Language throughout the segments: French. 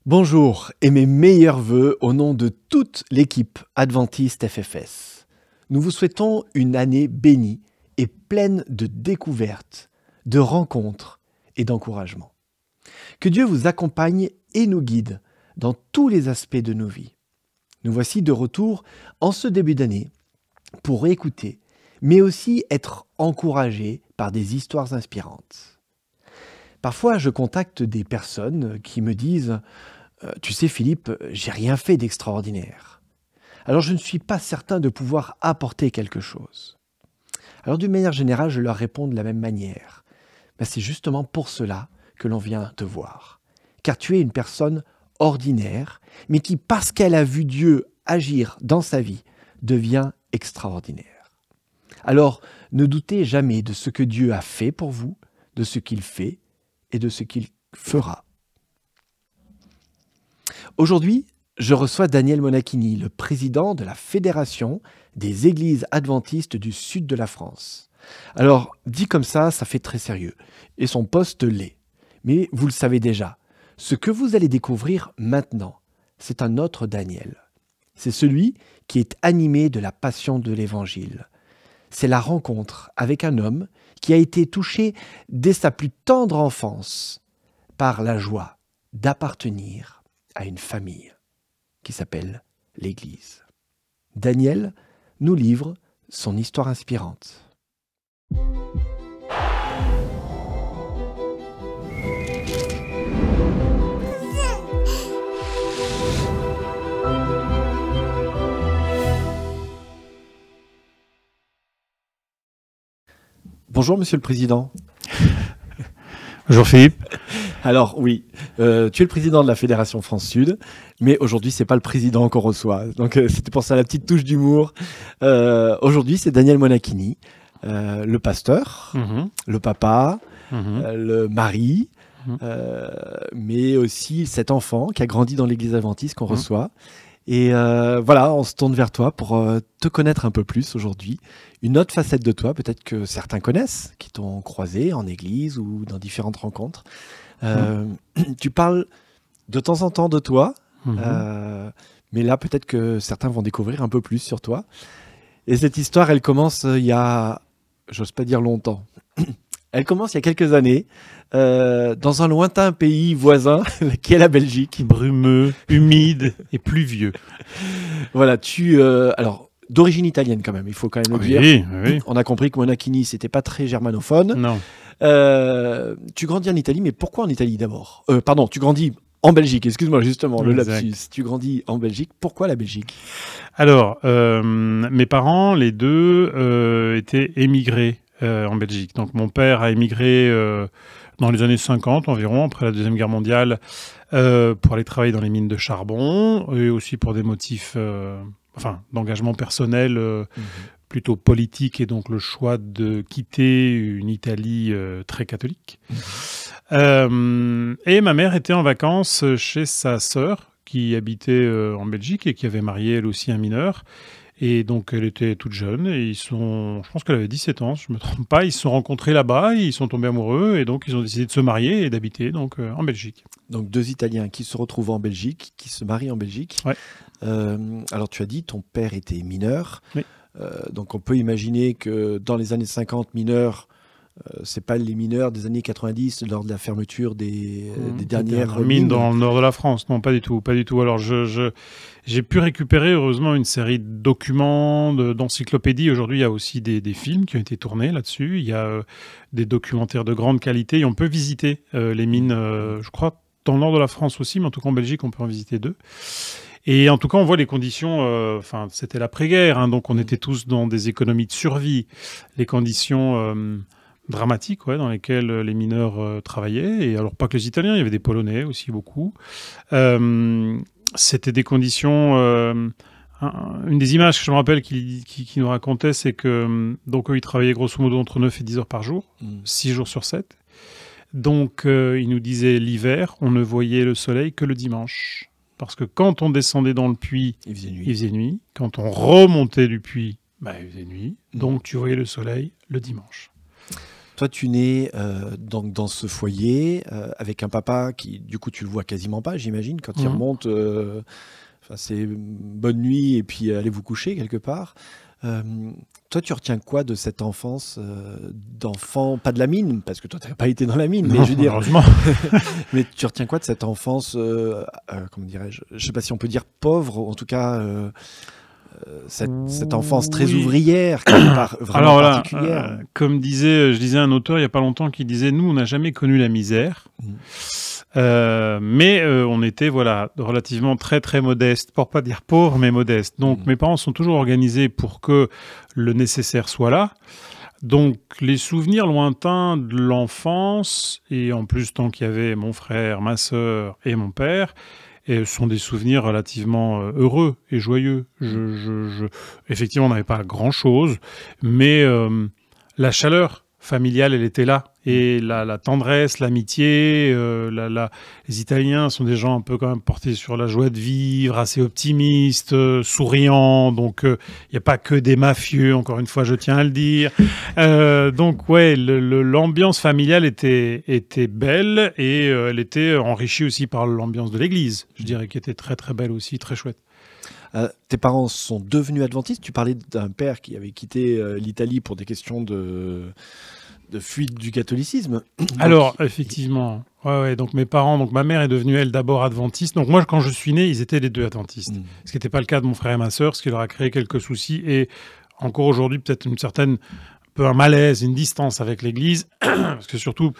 Bonjour et mes meilleurs vœux au nom de toute l'équipe Adventiste FFS. Nous vous souhaitons une année bénie et pleine de découvertes, de rencontres et d'encouragements. Que Dieu vous accompagne et nous guide dans tous les aspects de nos vies. Nous voici de retour en ce début d'année pour écouter, mais aussi être encouragés par des histoires inspirantes. Parfois, je contacte des personnes qui me disent « Tu sais Philippe, j'ai rien fait d'extraordinaire. Alors je ne suis pas certain de pouvoir apporter quelque chose. » Alors d'une manière générale, je leur réponds de la même manière. C'est justement pour cela que l'on vient te voir. Car tu es une personne ordinaire, mais qui, parce qu'elle a vu Dieu agir dans sa vie, devient extraordinaire. Alors, ne doutez jamais de ce que Dieu a fait pour vous, de ce qu'il fait et de ce qu'il fera. Aujourd'hui, je reçois Daniel Monachini, le président de la Fédération des Églises Adventistes du Sud de la France. Alors, dit comme ça fait très sérieux, et son poste l'est. Mais vous le savez déjà, ce que vous allez découvrir maintenant, c'est un autre Daniel. C'est celui qui est animé de la passion de l'Évangile. C'est la rencontre avec un homme qui a été touché dès sa plus tendre enfance par la joie d'appartenir à une famille qui s'appelle l'Église. Daniel nous livre son histoire inspirante. Bonjour Monsieur le Président. Bonjour Philippe. Alors oui, tu es le président de la Fédération France-Sud, mais aujourd'hui c'est pas le président qu'on reçoit. Donc c'était pour ça la petite touche d'humour. Aujourd'hui c'est Daniel Monachini, le pasteur, le papa, le mari, mais aussi cet enfant qui a grandi dans l'église adventiste qu'on reçoit. Et voilà, on se tourne vers toi pour te connaître un peu plus aujourd'hui. Une autre facette de toi, peut-être que certains connaissent, qui t'ont croisé en église ou dans différentes rencontres. Tu parles de temps en temps de toi, mais là, peut-être que certains vont découvrir un peu plus sur toi. Et cette histoire, elle commence il y a, j'ose pas dire longtemps, elle commence il y a quelques années, dans un lointain pays voisin, qui est la Belgique. Brumeux, humide et pluvieux. Voilà, alors, d'origine italienne quand même, il faut quand même le dire. Oui. On a compris que Monachini, c'était pas très germanophone. Non. Tu grandis en Italie, mais pourquoi en Italie d'abord ? Pardon, tu grandis en Belgique, excuse-moi justement, le lapsus. Tu grandis en Belgique, pourquoi la Belgique ? Alors, mes parents, les deux, étaient émigrés en Belgique. Donc mon père a émigré dans les années 50 environ, après la Deuxième Guerre mondiale, pour aller travailler dans les mines de charbon, et aussi pour des motifs d'engagement personnel plutôt politique, et donc le choix de quitter une Italie très catholique. Et ma mère était en vacances chez sa sœur, qui habitait en Belgique et qui avait marié elle aussi un mineur. Et donc elle était toute jeune, et je pense qu'elle avait 17 ans, si je ne me trompe pas. Ils se sont rencontrés là-bas, ils sont tombés amoureux, et donc ils ont décidé de se marier et d'habiter donc en Belgique. Donc deux Italiens qui se retrouvent en Belgique, qui se marient en Belgique. Ouais. Alors tu as dit, ton père était mineur. Oui. Donc on peut imaginer que dans les années 50, mineurs, c'est pas les mineurs des années 90 lors de la fermeture des dernières mines dans le nord de la France. Non, pas du tout. Alors j'ai pu récupérer heureusement une série de documents, d'encyclopédies. Aujourd'hui, il y a aussi des films qui ont été tournés là-dessus. Il y a des documentaires de grande qualité, et on peut visiter les mines, je crois, dans le nord de la France aussi, mais en tout cas en Belgique, on peut en visiter 2. Et en tout cas, on voit les conditions, c'était l'après-guerre, hein, donc on était tous dans des économies de survie. Les conditions dramatiques dans lesquelles les mineurs travaillaient. Et alors, pas que les Italiens, il y avait des Polonais aussi, beaucoup. C'était des conditions... une des images que je me rappelle qui nous racontait, c'est que donc eux, ils travaillaient grosso modo entre 9 et 10 heures par jour, 6 jours sur 7. Donc, ils nous disaient l'hiver, on ne voyait le soleil que le dimanche. Parce que quand on descendait dans le puits, il faisait nuit. Quand on remontait du puits, il faisait nuit. Donc, tu voyais le soleil le dimanche. Toi, tu nais donc dans ce foyer avec un papa qui, du coup, tu le vois quasiment pas, j'imagine, quand il remonte. C'est bonne nuit et puis allez vous coucher quelque part. Toi, tu retiens quoi de cette enfance d'enfant, pas de la mine, parce que toi, tu n'as pas été dans la mine, Non, mais je veux dire, heureusement. mais tu retiens quoi de cette enfance, comment dirais-je, je sais pas si on peut dire pauvre, ou en tout cas cette enfance très Oui. ouvrière, quelque part, vraiment Alors là, particulière. comme je disais un auteur il n'y a pas longtemps qui disait, nous, on n'a jamais connu la misère. Mais on était relativement très très modeste, pour pas dire pauvre, mais modeste. Donc mes parents sont toujours organisés pour que le nécessaire soit là. Donc les souvenirs lointains de l'enfance, et en plus tant qu'il y avait mon frère, ma sœur et mon père, sont des souvenirs relativement heureux et joyeux. Effectivement, on n'avait pas grand-chose, mais la chaleur familiale, elle était là. Et la tendresse, l'amitié, les Italiens sont des gens un peu quand même portés sur la joie de vivre, assez optimistes, souriants. Donc, il n'y a pas que des mafieux, encore une fois, je tiens à le dire. Donc, ouais, l'ambiance familiale était belle et elle était enrichie aussi par l'ambiance de l'église, je dirais, qui était très, très belle aussi, très chouette. Tes parents sont devenus adventistes. Tu parlais d'un père qui avait quitté l'Italie pour des questions de fuite du catholicisme. Alors, effectivement, ouais, donc mes parents, donc ma mère est devenue, elle, d'abord adventiste. Donc moi, quand je suis né, ils étaient les deux adventistes. Ce qui n'était pas le cas de mon frère et ma sœur, ce qui leur a créé quelques soucis. Et encore aujourd'hui, peut-être un peu un malaise, une distance avec l'Église. Parce que surtout,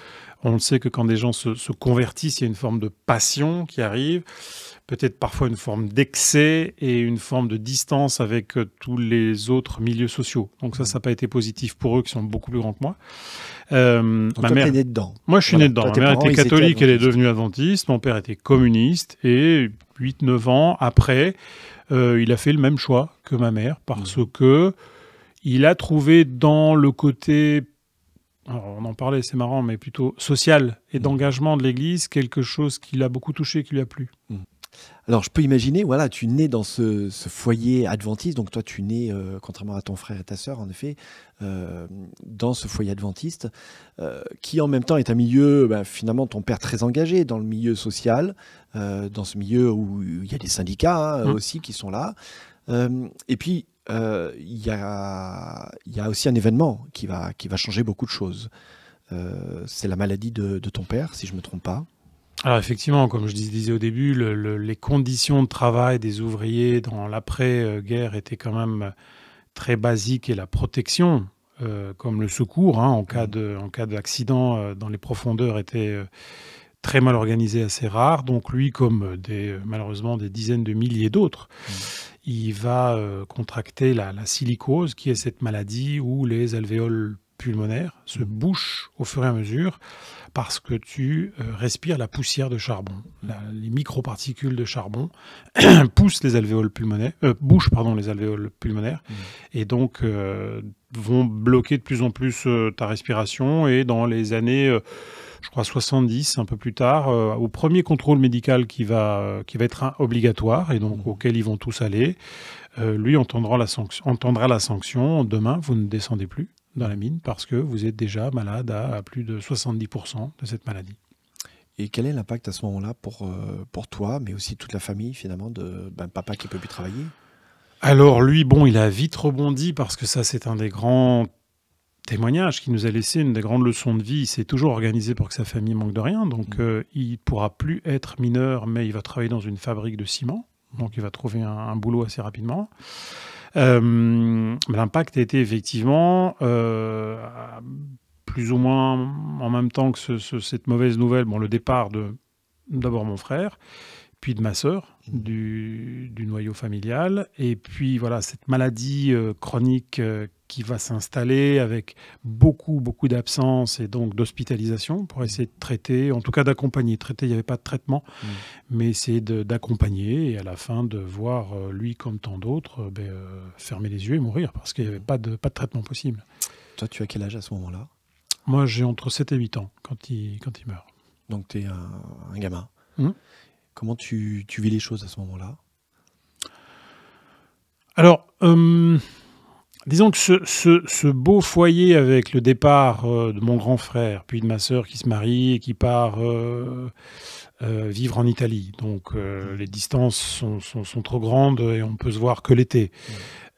on le sait que quand des gens se convertissent, il y a une forme de passion qui arrive. Peut-être parfois une forme d'excès et une forme de distance avec tous les autres milieux sociaux. Donc ça n'a pas été positif pour eux, qui sont beaucoup plus grands que moi. Donc ma mère, t'es né dedans. Moi, je suis né dedans. Ma mère était catholique, elle est devenue adventiste. Mon père était communiste. Et 8-9 ans après, il a fait le même choix que ma mère parce que il a trouvé dans le côté... Alors, on en parlait, c'est marrant, mais plutôt social et d'engagement de l'Église, quelque chose qui l'a beaucoup touché, qui lui a plu. Alors, je peux imaginer, voilà, tu nais dans ce foyer adventiste, donc toi, tu nais, contrairement à ton frère et ta sœur, en effet, dans ce foyer adventiste, qui en même temps est un milieu, finalement, ton père très engagé dans le milieu social, dans ce milieu où il y a des syndicats aussi qui sont là. Et puis, il y a aussi un événement qui va changer beaucoup de choses. C'est la maladie de ton père, si je ne me trompe pas. Alors effectivement, comme je disais au début, les conditions de travail des ouvriers dans l'après-guerre étaient quand même très basiques et la protection, comme le secours en cas d'accident dans les profondeurs, était très mal organisée, assez rare. Donc lui, comme malheureusement des dizaines de milliers d'autres, il va contracter la silicose, qui est cette maladie où les alvéoles pulmonaires se bouchent au fur et à mesure parce que tu respires la poussière de charbon. Les microparticules de charbon poussent les alvéoles pulmonaires, bouchent les alvéoles pulmonaires et donc vont bloquer de plus en plus ta respiration. Et dans les années, je crois 70, un peu plus tard, au premier contrôle médical qui va être obligatoire et donc auquel ils vont tous aller, lui entendra la sanction. Demain, vous ne descendez plus dans la mine parce que vous êtes déjà malade à plus de 70% de cette maladie. Et quel est l'impact à ce moment-là pour toi, mais aussi toute la famille finalement, de papa qui ne peut plus travailler? Alors lui, il a vite rebondi parce que ça, c'est un des grands témoignages qui nous a laissé, une des grandes leçons de vie. Il s'est toujours organisé pour que sa famille manque de rien. Donc il ne pourra plus être mineur, mais il va travailler dans une fabrique de ciment. Donc il va trouver un boulot assez rapidement. L'impact a été effectivement plus ou moins en même temps que cette mauvaise nouvelle, le départ d'abord mon frère, puis de ma sœur, du noyau familial, et puis voilà cette maladie chronique qui va s'installer avec beaucoup d'absences et donc d'hospitalisation pour essayer de traiter, en tout cas d'accompagner. Traiter, il n'y avait pas de traitement, mais essayer d'accompagner et à la fin de voir lui comme tant d'autres fermer les yeux et mourir parce qu'il n'y avait pas de traitement possible. Toi, tu as quel âge à ce moment-là? Moi, j'ai entre 7 et 8 ans quand il meurt. Donc, tu es un gamin. Comment tu vis les choses à ce moment-là? Alors, Disons que ce beau foyer avec le départ de mon grand frère, puis de ma sœur qui se marie et qui part vivre en Italie. Donc les distances sont trop grandes et on peut se voir que l'été.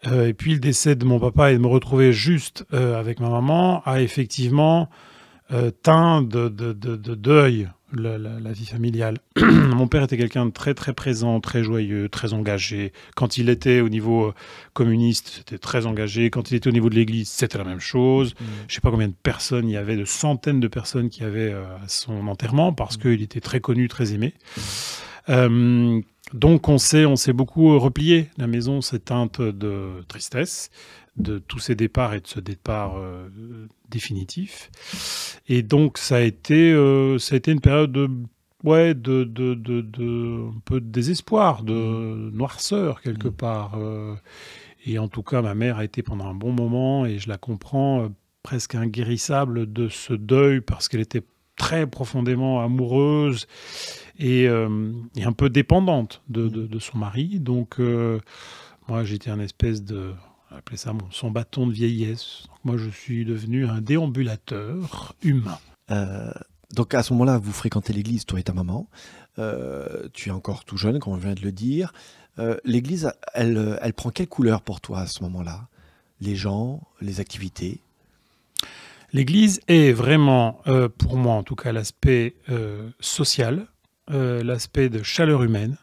Et puis le décès de mon papa et de me retrouver juste avec ma maman a effectivement teint de deuil la vie familiale. Mon père était quelqu'un de très très présent, très joyeux, très engagé. Quand il était au niveau communiste, c'était très engagé. Quand il était au niveau de l'église, c'était la même chose. Je ne sais pas combien de personnes, il y avait de centaines de personnes qui avaient à son enterrement parce qu'il était très connu, très aimé. Donc on s'est beaucoup replié. La maison s'est teinte de tristesse, de tous ces départs et de ce départ définitif. Et donc ça a été une période un peu de désespoir, de noirceur quelque part. Et en tout cas, ma mère a été pendant un bon moment, et je la comprends, presque inguérissable de ce deuil parce qu'elle était très profondément amoureuse et un peu dépendante de son mari. Donc moi, j'étais un espèce de... On appelait ça son bâton de vieillesse. Donc, moi, je suis devenu un déambulateur humain. Donc à ce moment-là, vous fréquentez l'église, toi et ta maman. Tu es encore tout jeune, comme on vient de le dire. L'église, elle prend quelle couleur pour toi à ce moment-là? Les gens, les activités? L'église est vraiment, pour moi en tout cas, l'aspect social, l'aspect de chaleur humaine.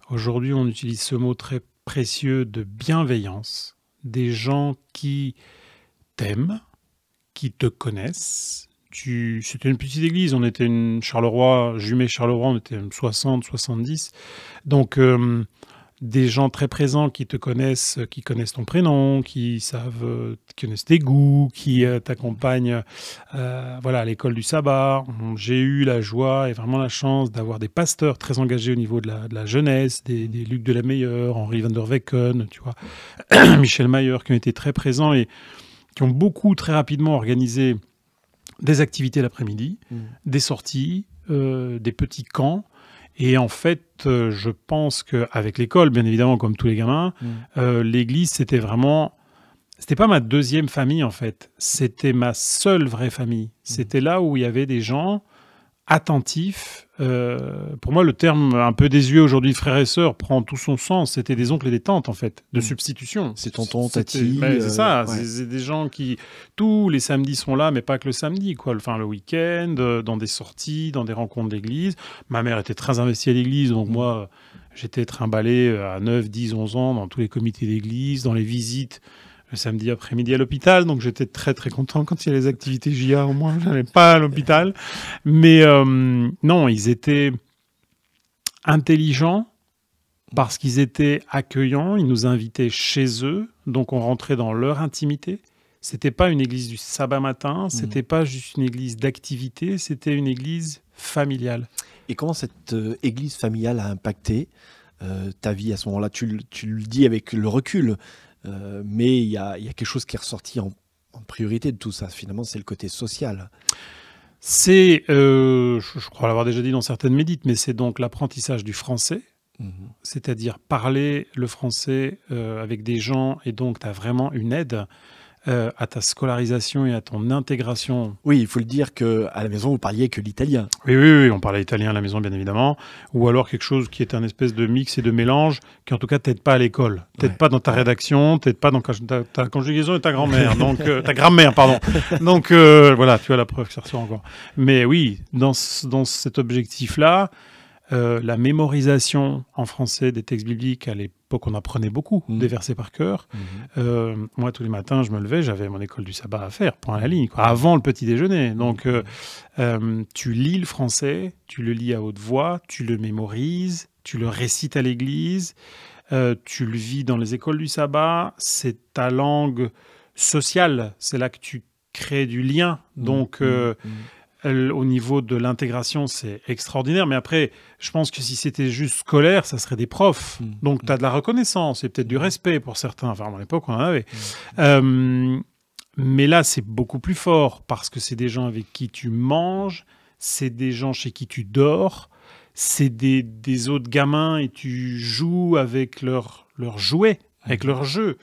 Aujourd'hui, on utilise ce mot très précieux de bienveillance. Des gens qui t'aiment, qui te connaissent. C'était une petite église, on était une Charleroi, Jumet Charleroi, on était 60, 70. Donc, des gens très présents qui te connaissent, qui connaissent ton prénom, qui connaissent tes goûts, qui t'accompagnent à l'école du sabbat. J'ai eu la joie et vraiment la chance d'avoir des pasteurs très engagés au niveau de la jeunesse, des Luc de la Meilleure, Henri van der Wecken, tu vois, Michel Mayer, qui ont été très présents et qui ont beaucoup très rapidement organisé des activités l'après-midi, des sorties, des petits camps. Et en fait, je pense qu'avec l'école, bien évidemment, comme tous les gamins, l'église, c'était pas ma deuxième famille, en fait. C'était ma seule vraie famille. C'était là où il y avait des gens attentifs. Pour moi, le terme un peu désuet aujourd'hui, frères et sœurs, prend tout son sens. C'était des oncles et des tantes, en fait, de substitution. C'est tonton, tati. C'est ça. Ouais. C'est des gens qui, tous les samedis, sont là, mais pas que le samedi, quoi. Enfin, le week-end, dans des sorties, dans des rencontres d'église. Ma mère était très investie à l'église, donc moi, j'étais trimballé à 9, 10, 11 ans dans tous les comités d'église, dans les visites le samedi après-midi à l'hôpital, donc j'étais très très content quand il y a les activités JA, au moins je n'allais pas à l'hôpital. Mais non, ils étaient intelligents parce qu'ils étaient accueillants, ils nous invitaient chez eux, donc on rentrait dans leur intimité. C'était pas une église du sabbat matin, c'était pas juste une église d'activité, c'était une église familiale. Et comment cette église familiale a impacté ta vie à ce moment-là? Tu le dis avec le recul. Mais il y a quelque chose qui est ressorti en priorité de tout ça, finalement, c'est le côté social. C'est, je crois l'avoir déjà dit dans certaines médites, mais c'est donc l'apprentissage du français, c'est-à-dire parler le français avec des gens, et donc tu as vraiment une aide à ta scolarisation et à ton intégration. Oui, il faut le dire qu'à la maison, vous parliez que l'italien. Oui, on parlait italien à la maison, bien évidemment. Ou alors quelque chose qui est un espèce de mix et de mélange, qui en tout cas t'aide pas à l'école. T'aide pas dans ta rédaction, t'aide pas dans ta conjugaison et ta grand-mère. Donc, ta grammaire, pardon. Donc, voilà, tu as la preuve que ça ressort encore. Mais oui, dans cet objectif-là, la mémorisation en français des textes bibliques, à l'époque, on apprenait beaucoup des versets par cœur. Moi, tous les matins, je me levais, j'avais mon école du sabbat à faire, point à la ligne, quoi, avant le petit déjeuner. Donc, tu lis le français, tu le lis à haute voix, tu le mémorises, tu le récites à l'église, tu le vis dans les écoles du sabbat, c'est ta langue sociale, c'est là que tu crées du lien. Donc, au niveau de l'intégration, c'est extraordinaire. Mais après, je pense que si c'était juste scolaire, ça serait des profs. Donc, tu as de la reconnaissance et peut-être du respect pour certains. Enfin, à l'époque, on en avait. Mais là, c'est beaucoup plus fort parce que c'est des gens avec qui tu manges, c'est des gens chez qui tu dors, c'est des autres gamins et tu joues avec leurs jouets, avec leurs jeux.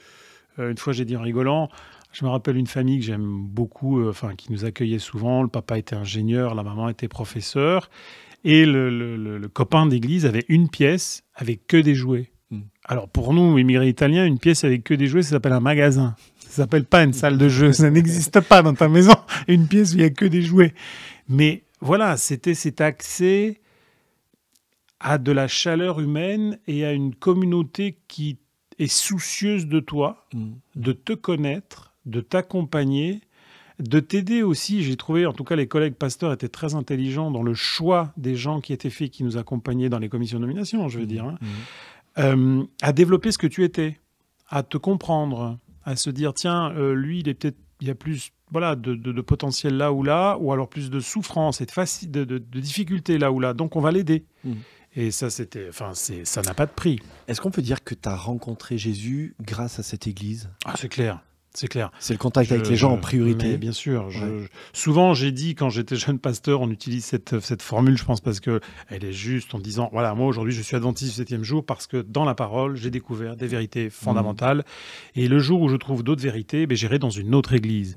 Une fois, j'ai dit en rigolant, je me rappelle une famille que j'aime beaucoup, qui nous accueillait souvent. Le papa était ingénieur, la maman était professeure. Et le copain d'église avait une pièce avec que des jouets. Alors pour nous, immigrés italiens, une pièce avec que des jouets, ça s'appelle un magasin. Ça s'appelle pas une salle de jeu. Ça n'existe pas dans ta maison, une pièce où il n'y a que des jouets. Mais voilà, c'était cet accès à de la chaleur humaine et à une communauté qui est soucieuse de toi, de te connaître, de t'accompagner, de t'aider aussi. J'ai trouvé, en tout cas, les collègues pasteurs étaient très intelligents dans le choix des gens qui étaient faits, qui nous accompagnaient dans les commissions de nomination, je veux dire, à développer ce que tu étais, à te comprendre, à se dire, tiens, lui, il y a plus de potentiel là, ou alors plus de souffrance et de difficultés là ou là, donc on va l'aider. Et ça, ça n'a pas de prix. Est-ce qu'on peut dire que tu as rencontré Jésus grâce à cette église ? Ah, c'est clair. C'est clair. C'est le contact avec les gens en priorité. Mais bien sûr. Souvent, j'ai dit, quand j'étais jeune pasteur, on utilise cette formule, je pense, parce qu'elle est juste, en disant, voilà, moi, aujourd'hui, je suis adventiste du 7e jour, parce que dans la parole, j'ai découvert des vérités fondamentales. Et le jour où je trouve d'autres vérités, j'irai dans une autre église.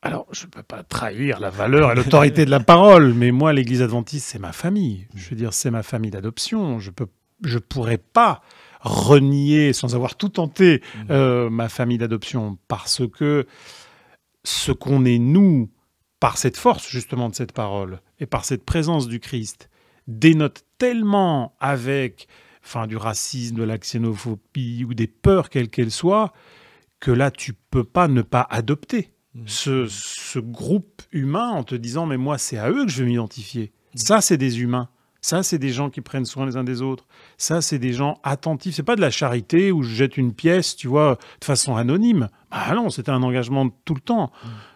Alors, je ne peux pas trahir la valeur et l'autorité de la parole, mais moi, l'église adventiste, c'est ma famille. Je veux dire, c'est ma famille d'adoption. Je pourrais pas renier, sans avoir tout tenté, ma famille d'adoption, parce que ce qu'on est, nous, par cette force, justement, de cette parole, et par cette présence du Christ, dénote tellement avec du racisme, de la xénophobie, ou des peurs, quelles qu'elles soient, que là, tu peux pas ne pas adopter ce groupe humain en te disant, mais moi, c'est à eux que je vais m'identifier. Ça, c'est des humains. Ça, c'est des gens qui prennent soin les uns des autres. Ça, c'est des gens attentifs. C'est pas de la charité où je jette une pièce, tu vois, de façon anonyme. Ah non, c'était un engagement tout le temps.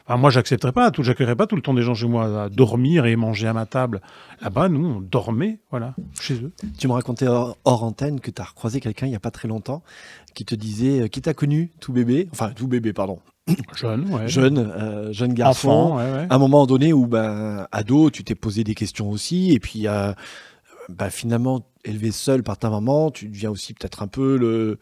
Moi, j'accepterais pas, j'accueillerais pas tout le temps des gens chez moi à dormir et manger à ma table. Là-bas, nous, on dormait, chez eux. Tu me racontais hors antenne que tu as recroisé quelqu'un il y a pas très longtemps qui te disait, qui t'a connu tout bébé, pardon. Jeune garçon. Enfant, ouais. À un moment donné où, ado, tu t'es posé des questions aussi, et puis finalement, élevé seul par ta maman, tu deviens aussi peut-être un peu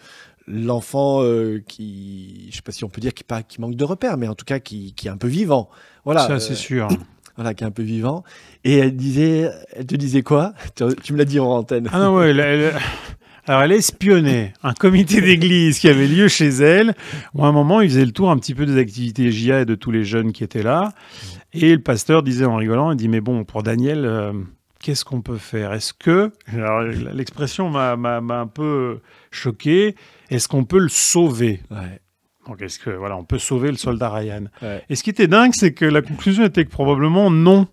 l'enfant qui, je sais pas si on peut dire qui manque de repères, mais en tout cas qui est un peu vivant. Voilà. Ça, c'est sûr. Voilà, qui est un peu vivant. Et elle te disait quoi ? Tu me l'as dit en antenne. Ah non, ouais, alors, elle espionnait un comité d'église qui avait lieu chez elle, où à un moment, il faisait le tour un petit peu des activités JA et de tous les jeunes qui étaient là. Et le pasteur disait en rigolant, il dit, mais bon, pour Daniel, qu'est-ce qu'on peut faire ? Est-ce que, alors, l'expression m'a un peu choqué, est-ce qu'on peut le sauver ? Donc, est-ce que, on peut sauver le soldat Ryan ? Et ce qui était dingue, c'est que la conclusion était que probablement non.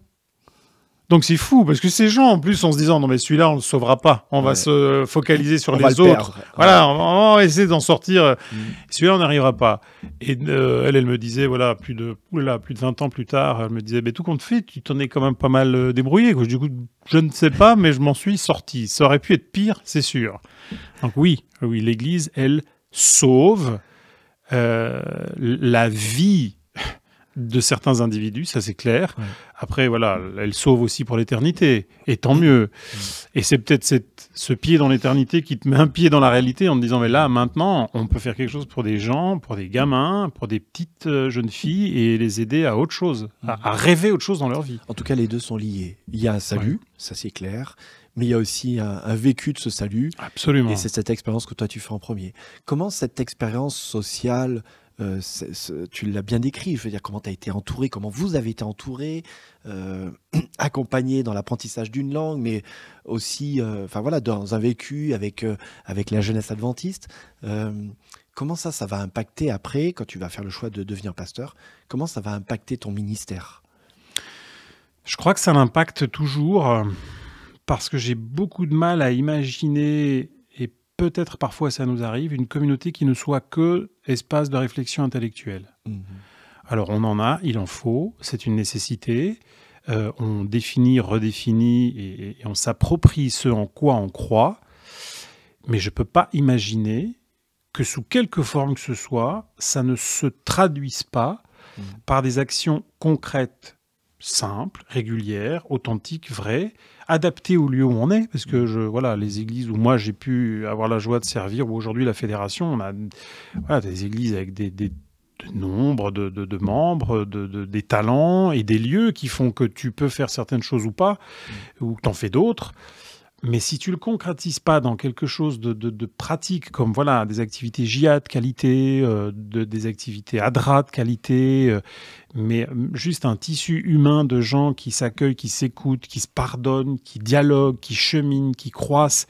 Donc c'est fou, parce que ces gens, en plus, en se disant, non mais celui-là, on le sauvera pas, on va se focaliser sur les autres. Voilà, on va essayer d'en sortir. Celui-là, on n'arrivera pas. Et elle me disait, plus de 20 ans plus tard, elle me disait, tout compte fait, tu t'en es quand même pas mal débrouillé. Du coup, je ne sais pas, mais je m'en suis sorti. Ça aurait pu être pire, c'est sûr. Donc oui, l'Église, elle sauve la vie de certains individus, ça c'est clair. Après, elle sauve aussi pour l'éternité, et tant mieux. Et c'est peut-être ce pied dans l'éternité qui te met un pied dans la réalité en te disant, mais là, maintenant, on peut faire quelque chose pour des gens, pour des gamins, pour des petites jeunes filles, et les aider à autre chose, à rêver autre chose dans leur vie. En tout cas, les deux sont liés. Il y a un salut, ça c'est clair, mais il y a aussi un vécu de ce salut. Absolument. Et c'est cette expérience que toi, tu fais en premier. Comment cette expérience sociale, tu l'as bien décrit, je veux dire, comment tu as été entouré, comment vous avez été entouré, accompagné dans l'apprentissage d'une langue, mais aussi dans un vécu avec la jeunesse adventiste. Comment ça va impacter après, quand tu vas faire le choix de devenir pasteur, comment ça va impacter ton ministère ? Je crois que ça l'impacte toujours, parce que j'ai beaucoup de mal à imaginer, et peut-être parfois ça nous arrive, une communauté qui ne soit que espace de réflexion intellectuelle. Alors on en a, il en faut, c'est une nécessité. On définit, redéfinit et on s'approprie ce en quoi on croit. Mais je ne peux pas imaginer que sous quelque forme que ce soit, ça ne se traduise pas par des actions concrètes simple, régulière, authentique, vraie, adaptée au lieu où on est, parce que voilà, les églises où moi j'ai pu avoir la joie de servir, ou aujourd'hui la fédération, on a voilà, des églises avec de nombre de membres, des talents et des lieux qui font que tu peux faire certaines choses ou pas, ou que tu en fais d'autres. Mais si tu le concrétises pas dans quelque chose de pratique, comme voilà, des activités JA de qualité, des activités ADRA de qualité, mais juste un tissu humain de gens qui s'accueillent, qui s'écoutent, qui se pardonnent, qui dialoguent, qui cheminent, qui croissent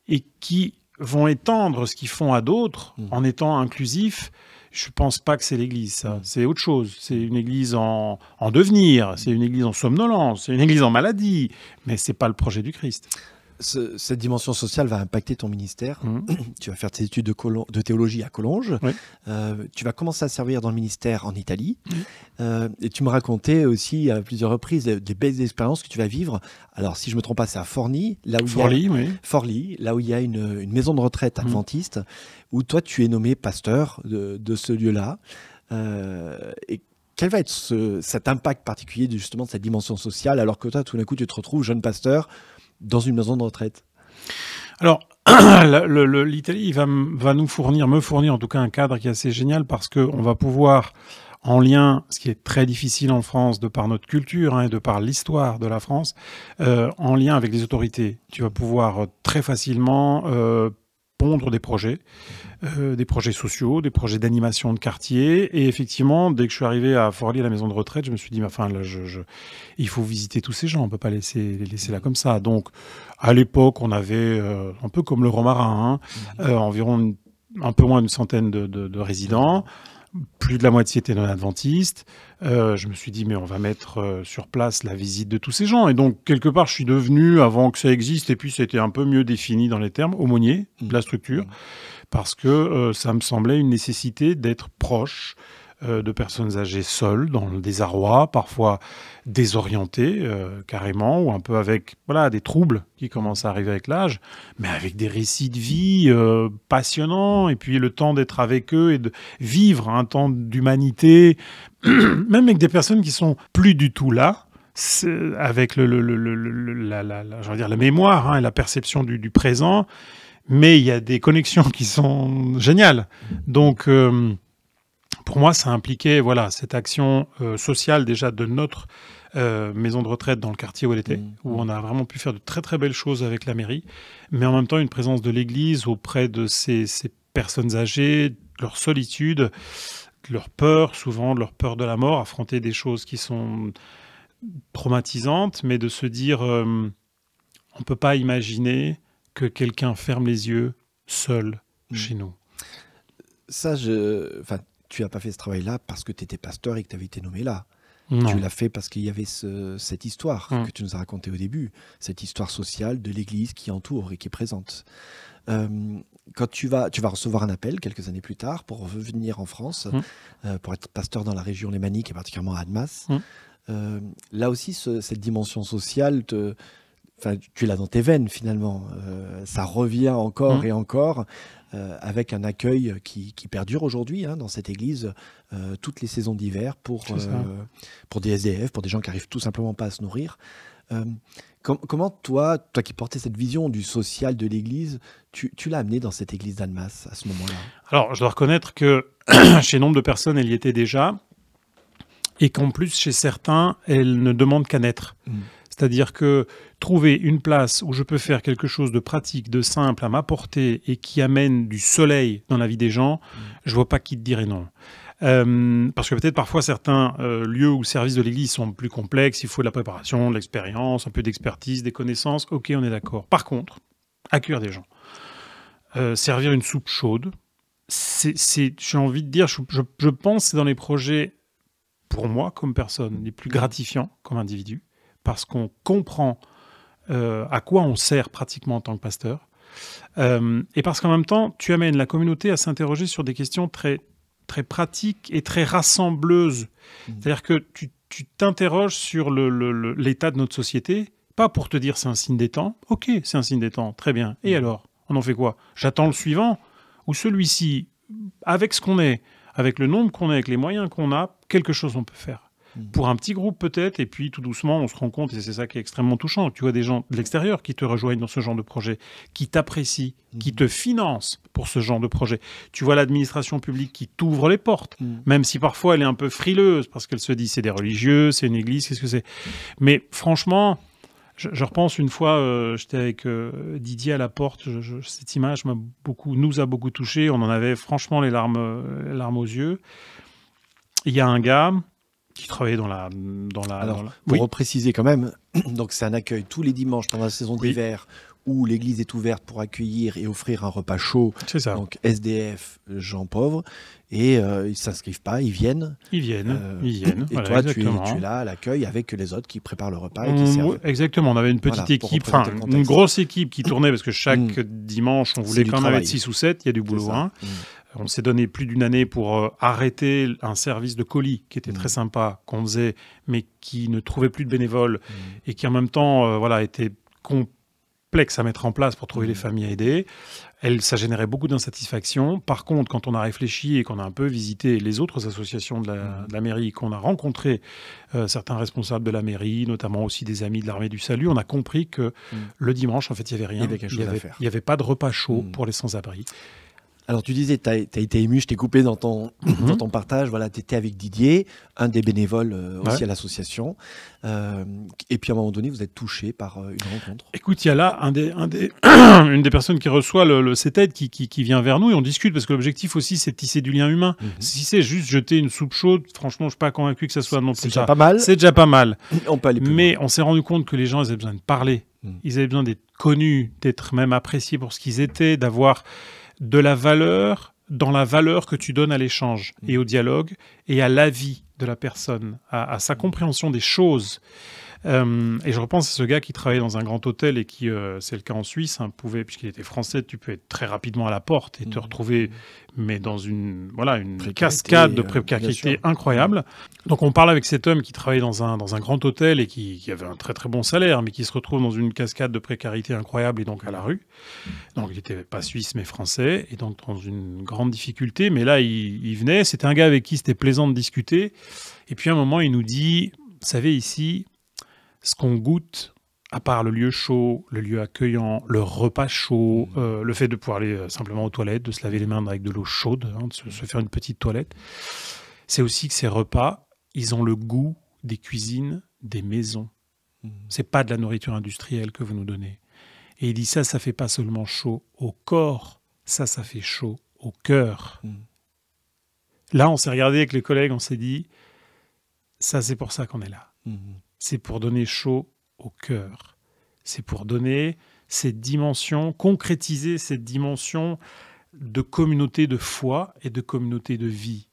et qui vont étendre ce qu'ils font à d'autres en étant inclusifs, je pense pas que c'est l'Église, ça. C'est autre chose. C'est une Église en devenir, c'est une Église en somnolence, c'est une Église en maladie, mais c'est pas le projet du Christ. Cette dimension sociale va impacter ton ministère. Tu vas faire tes études de théologie à Collonges. Oui. Tu vas commencer à servir dans le ministère en Italie. Et tu me racontais aussi à plusieurs reprises des belles expériences que tu vas vivre. Alors, si je ne me trompe pas, c'est à Forlì, là où Forlì, là où il y a une maison de retraite adventiste, où toi, tu es nommé pasteur de ce lieu-là. Et quel va être cet impact particulier justement de cette dimension sociale, alors que toi, tout d'un coup, tu te retrouves jeune pasteur dans une maison de retraite? Alors, l'Italie va me fournir en tout cas un cadre qui est assez génial, parce qu'on va pouvoir, en lien, ce qui est très difficile en France de par notre culture et de par l'histoire de la France, en lien avec les autorités, tu vas pouvoir très facilement pondre des projets sociaux, des projets d'animation de quartier. Et effectivement, dès que je suis arrivé à Forlì, à la maison de retraite, je me suis dit, enfin, là, il faut visiter tous ces gens, on peut pas les laisser là comme ça. Donc, à l'époque, on avait, un peu comme le Romarin, environ un peu moins d'une centaine de résidents. Plus de la moitié étaient non-adventistes. Je me suis dit, mais on va mettre sur place la visite de tous ces gens. Et donc, quelque part, je suis devenu, avant que ça existe, et puis c'était un peu mieux défini dans les termes, aumônier de la structure, parce que ça me semblait une nécessité d'être proche de personnes âgées seules, dans le désarroi, parfois désorientées carrément, ou un peu avec des troubles qui commencent à arriver avec l'âge, mais avec des récits de vie passionnants, et puis le temps d'être avec eux et de vivre un temps d'humanité, même avec des personnes qui sont plus du tout là, avec la mémoire et la perception du présent, mais il y a des connexions qui sont géniales. Donc, pour moi, ça impliquait cette action sociale déjà de notre maison de retraite dans le quartier où elle était, où on a vraiment pu faire de très très belles choses avec la mairie, mais en même temps une présence de l'Église auprès de ces personnes âgées, leur solitude, leur peur, souvent leur peur de la mort, affronter des choses qui sont traumatisantes, mais de se dire on ne peut pas imaginer que quelqu'un ferme les yeux seul chez nous. Ça, tu n'as pas fait ce travail-là parce que tu étais pasteur et que tu avais été nommé là. Non. Tu l'as fait parce qu'il y avait cette histoire que tu nous as racontée au début, cette histoire sociale de l'Église qui entoure et qui est présente. Quand tu vas recevoir un appel quelques années plus tard pour revenir en France, pour être pasteur dans la région lémanique et particulièrement à Annemasse, là aussi, cette dimension sociale, tu l'as dans tes veines finalement. Ça revient encore et encore. Avec un accueil qui perdure aujourd'hui dans cette église toutes les saisons d'hiver pour des SDF, pour des gens qui n'arrivent tout simplement pas à se nourrir. Comment toi qui portais cette vision du social de l'église, tu l'as amené dans cette église d'Annemasse à ce moment-là? Alors, je dois reconnaître que chez nombre de personnes, elle y était déjà, et qu'en plus, chez certains, elle ne demande qu'à naître. C'est-à-dire que trouver une place où je peux faire quelque chose de pratique, de simple à m'apporter et qui amène du soleil dans la vie des gens, je ne vois pas qui te dirait non. Parce que peut-être parfois certains lieux ou services de l'Église sont plus complexes, il faut de la préparation, de l'expérience, un peu d'expertise, des connaissances, ok, on est d'accord. Par contre, accueillir des gens, servir une soupe chaude, j'ai envie de dire, je pense que c'est dans les projets, pour moi comme personne, les plus gratifiants comme individu, parce qu'on comprend à quoi on sert pratiquement en tant que pasteur, et parce qu'en même temps, tu amènes la communauté à s'interroger sur des questions très, très pratiques et très rassembleuses. C'est-à-dire que tu t'interroges sur l'état de notre société, pas pour te dire c'est un signe des temps, ok, c'est un signe des temps, très bien, et alors, on en fait quoi? J'attends le suivant, ou celui-ci, avec ce qu'on est, avec le nombre qu'on est, avec les moyens qu'on a, quelque chose on peut faire. pour un petit groupe peut-être, et puis tout doucement, on se rend compte, et c'est ça qui est extrêmement touchant, tu vois des gens de l'extérieur qui te rejoignent dans ce genre de projet, qui t'apprécient, qui te financent pour ce genre de projet. Tu vois l'administration publique qui t'ouvre les portes, même si parfois elle est un peu frileuse, parce qu'elle se dit c'est des religieux, c'est une église, qu'est-ce que c'est ? Mais franchement, je repense une fois, j'étais avec Didier à la porte, cette image nous a beaucoup touchés, on en avait franchement les larmes aux yeux. Il y a un gars qui travaillait dans la... Pour repréciser quand même, donc c'est un accueil tous les dimanches pendant la saison d'hiver où l'église est ouverte pour accueillir et offrir un repas chaud. C'est ça. Donc SDF, gens pauvres, et ils ne s'inscrivent pas, ils viennent. Ils viennent. Et voilà, toi, tu es là à l'accueil avec les autres qui préparent le repas et qui servent. Exactement, on avait une petite équipe, une grosse équipe qui tournait parce que chaque dimanche, on voulait quand même être 6 ou 7, il y a du boulot. On s'est donné plus d'une année pour arrêter un service de colis qui était très sympa, qu'on faisait, mais qui ne trouvait plus de bénévoles et qui en même temps était complexe à mettre en place pour trouver les familles à aider. Ça générait beaucoup d'insatisfaction. Par contre, quand on a réfléchi et qu'on a un peu visité les autres associations de la mairie, qu'on a rencontré certains responsables de la mairie, notamment aussi des amis de l'Armée du Salut, on a compris que le dimanche, en fait, il n'y avait rien. Il y avait quelque chose à faire. Il n'y avait pas de repas chaud pour les sans-abri. Alors, tu disais, tu as été ému, je t'ai coupé dans ton partage. Voilà, tu étais avec Didier, un des bénévoles aussi à l'association. Et puis, à un moment donné, vous êtes touché par une rencontre. Écoute, il y a là une des personnes qui reçoit cette aide qui vient vers nous et on discute parce que l'objectif aussi, c'est de tisser du lien humain. Si c'est juste jeter une soupe chaude, franchement, je ne suis pas convaincu que ça soit non plus c'est déjà pas mal. C'est déjà pas mal. On peut aller plus Mais loin. on s'est rendu compte que les gens, ils avaient besoin de parler. Ils avaient besoin d'être connus, d'être même appréciés pour ce qu'ils étaient, d'avoir de la valeur dans la valeur que tu donnes à l'échange et au dialogue et à l'avis de la personne, à sa compréhension des choses. Et je repense à ce gars qui travaillait dans un grand hôtel et qui, c'est le cas en Suisse, puisqu'il était français, tu peux être très rapidement à la porte et te retrouver mais dans une cascade de précarité incroyable. Donc on parle avec cet homme qui travaillait dans un grand hôtel et qui avait un très très bon salaire, mais qui se retrouve dans une cascade de précarité incroyable et donc à la rue. Donc il n'était pas suisse mais français et donc dans une grande difficulté. Mais là il venait, c'était un gars avec qui c'était plaisant de discuter. Et puis à un moment il nous dit, vous savez ici, ce qu'on goûte, à part le lieu chaud, le lieu accueillant, le repas chaud, le fait de pouvoir aller simplement aux toilettes, de se laver les mains avec de l'eau chaude, de se faire une petite toilette, c'est aussi que ces repas, ils ont le goût des cuisines des maisons. C'est pas de la nourriture industrielle que vous nous donnez. Et il dit ça fait pas seulement chaud au corps, ça fait chaud au cœur. Là, on s'est regardé avec les collègues, on s'est dit, ça c'est pour ça qu'on est là. C'est pour donner chaud au cœur. C'est pour donner cette dimension, concrétiser cette dimension de communauté de foi et de communauté de vie.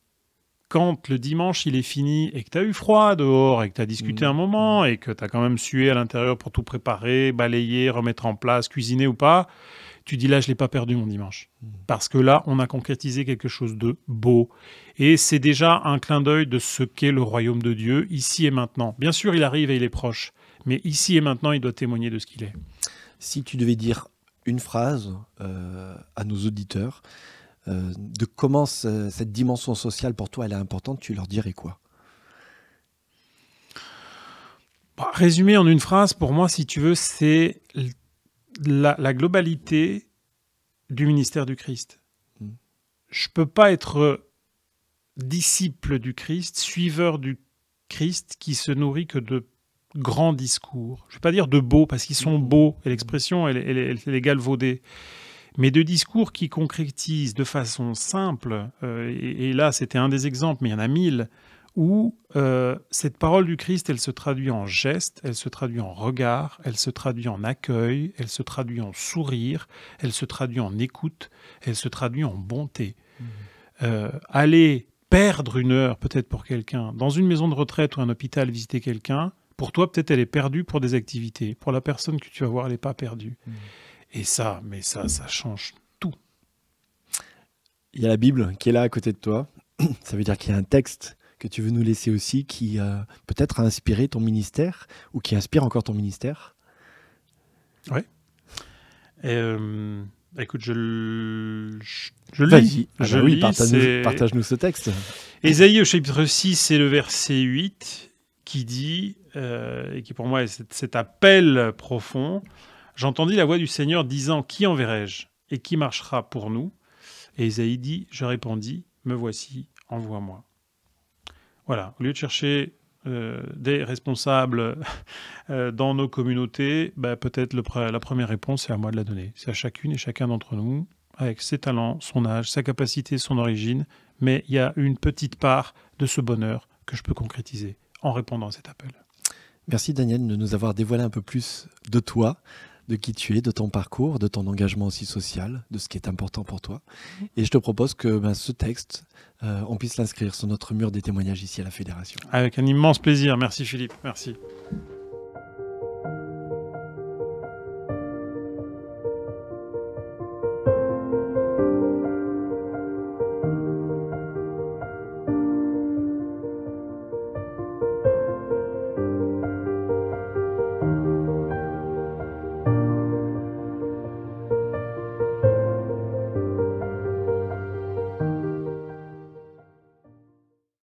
Quand le dimanche il est fini et que tu as eu froid dehors et que tu as discuté un moment et que tu as quand même sué à l'intérieur pour tout préparer, balayer, remettre en place, cuisiner ou pas, tu dis là je ne l'ai pas perdu mon dimanche. Parce que là on a concrétisé quelque chose de beau. Et c'est déjà un clin d'œil de ce qu'est le royaume de Dieu, ici et maintenant. Bien sûr il arrive et il est proche, mais ici et maintenant il doit témoigner de ce qu'il est. Si tu devais dire une phrase à nos auditeurs, de comment cette dimension sociale pour toi elle est importante, tu leur dirais quoi ? Résumé en une phrase, pour moi si tu veux, c'est la globalité du ministère du Christ. Je ne peux pas être disciple du Christ, suiveur du Christ qui se nourrit que de grands discours. Je ne vais pas dire de beaux, parce qu'ils sont beaux, et l'expression elle est galvaudée, mais de discours qui concrétisent de façon simple, et là c'était un des exemples, mais il y en a 1000, où cette parole du Christ, elle se traduit en gestes, elle se traduit en regard, elle se traduit en accueil, elle se traduit en sourire, elle se traduit en écoute, elle se traduit en bonté. Aller perdre une heure, peut-être pour quelqu'un, dans une maison de retraite ou un hôpital, visiter quelqu'un, pour toi, peut-être elle est perdue pour des activités. Pour la personne que tu vas voir, elle n'est pas perdue. Et ça change tout. Il y a la Bible qui est là à côté de toi. Ça veut dire qu'il y a un texte que tu veux nous laisser aussi qui peut-être a inspiré ton ministère ou qui inspire encore ton ministère. Oui. Écoute, je lis. Je lis. Partage-nous ce texte. Ésaïe au chapitre 6, c'est le verset 8. qui dit, et qui pour moi est cet appel profond, « J'entendis la voix du Seigneur disant, qui enverrai-je et qui marchera pour nous ?» Et Isaïe dit, « Je répondis, me voici, envoie-moi. » Voilà, au lieu de chercher des responsables dans nos communautés, peut-être la première réponse, c'est à moi de la donner. C'est à chacune et chacun d'entre nous, avec ses talents, son âge, sa capacité, son origine, mais il y a une petite part de ce bonheur que je peux concrétiser en répondant à cet appel. Merci Daniel de nous avoir dévoilé un peu plus de toi, de qui tu es, de ton parcours, de ton engagement aussi social, de ce qui est important pour toi. Et je te propose que ce texte, on puisse l'inscrire sur notre mur des témoignages ici à la Fédération. Avec un immense plaisir. Merci Philippe. Merci.